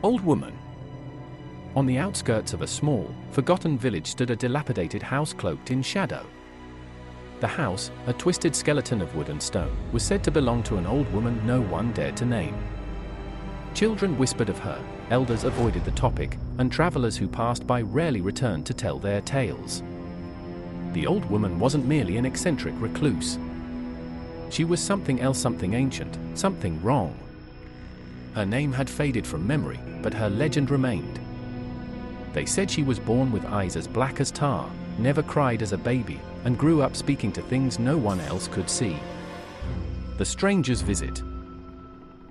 Old woman. On the outskirts of a small, forgotten village stood a dilapidated house cloaked in shadow. The house, a twisted skeleton of wood and stone, was said to belong to an old woman no one dared to name. Children whispered of her, elders avoided the topic, and travelers who passed by rarely returned to tell their tales. The old woman wasn't merely an eccentric recluse. She was something else, something ancient, something wrong. Her name had faded from memory, but her legend remained. They said she was born with eyes as black as tar, never cried as a baby, and grew up speaking to things no one else could see. The stranger's visit.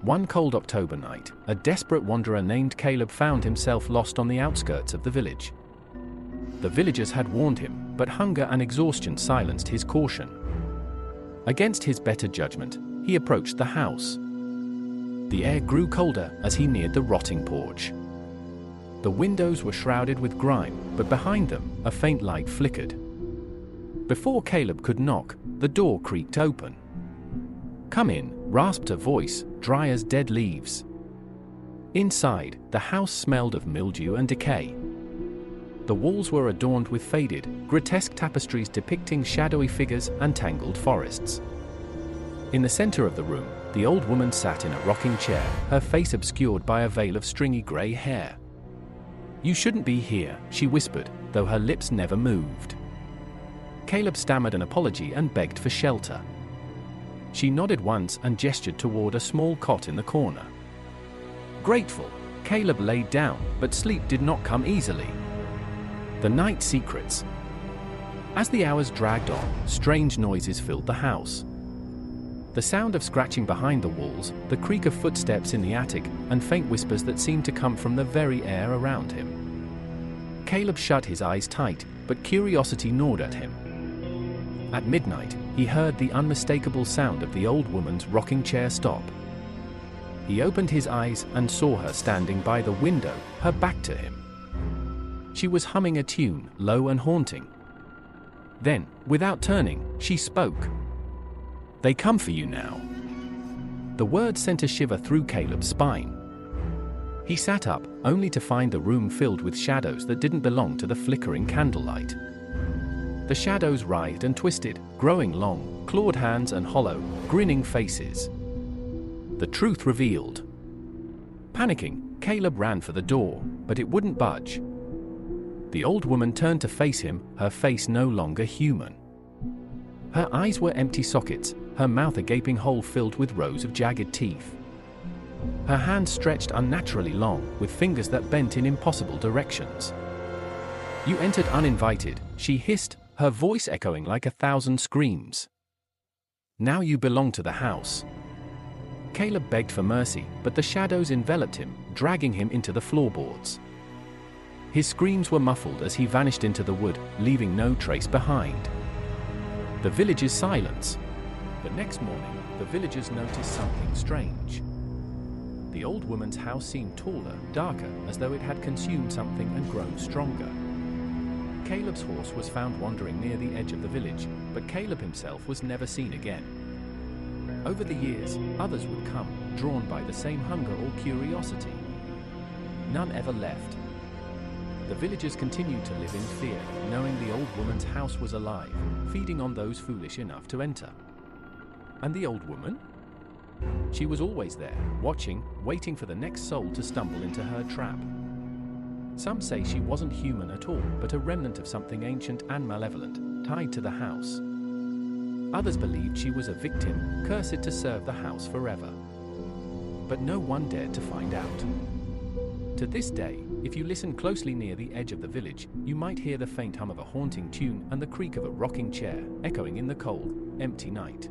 One cold October night, a desperate wanderer named Caleb found himself lost on the outskirts of the village. The villagers had warned him, but hunger and exhaustion silenced his caution. Against his better judgment, he approached the house. The air grew colder as he neared the rotting porch. The windows were shrouded with grime, but behind them, a faint light flickered. Before Caleb could knock, the door creaked open. "Come in," rasped a voice, dry as dead leaves. Inside, the house smelled of mildew and decay. The walls were adorned with faded, grotesque tapestries depicting shadowy figures and tangled forests. In the center of the room, the old woman sat in a rocking chair, her face obscured by a veil of stringy gray hair. "You shouldn't be here," she whispered, though her lips never moved. Caleb stammered an apology and begged for shelter. She nodded once and gestured toward a small cot in the corner. Grateful, Caleb laid down, but sleep did not come easily. The night secrets. As the hours dragged on, strange noises filled the house. The sound of scratching behind the walls, the creak of footsteps in the attic, and faint whispers that seemed to come from the very air around him. Caleb shut his eyes tight, but curiosity gnawed at him. At midnight, he heard the unmistakable sound of the old woman's rocking chair stop. He opened his eyes and saw her standing by the window, her back to him. She was humming a tune, low and haunting. Then, without turning, she spoke. "They come for you now." The words sent a shiver through Caleb's spine. He sat up, only to find the room filled with shadows that didn't belong to the flickering candlelight. The shadows writhed and twisted, growing long, clawed hands and hollow, grinning faces. The truth revealed. Panicking, Caleb ran for the door, but it wouldn't budge. The old woman turned to face him, her face no longer human. Her eyes were empty sockets, her mouth a gaping hole filled with rows of jagged teeth. Her hands stretched unnaturally long, with fingers that bent in impossible directions. "You entered uninvited," she hissed, her voice echoing like 1,000 screams. "Now you belong to the house." Caleb begged for mercy, but the shadows enveloped him, dragging him into the floorboards. His screams were muffled as he vanished into the wood, leaving no trace behind. The village's silence. The next morning, the villagers noticed something strange. The old woman's house seemed taller, darker, as though it had consumed something and grown stronger. Caleb's horse was found wandering near the edge of the village, but Caleb himself was never seen again. Over the years, others would come, drawn by the same hunger or curiosity. None ever left. The villagers continued to live in fear, knowing the old woman's house was alive, feeding on those foolish enough to enter. And the old woman? She was always there, watching, waiting for the next soul to stumble into her trap. Some say she wasn't human at all, but a remnant of something ancient and malevolent, tied to the house. Others believed she was a victim, cursed to serve the house forever. But no one dared to find out. To this day, if you listen closely near the edge of the village, you might hear the faint hum of a haunting tune and the creak of a rocking chair, echoing in the cold, empty night.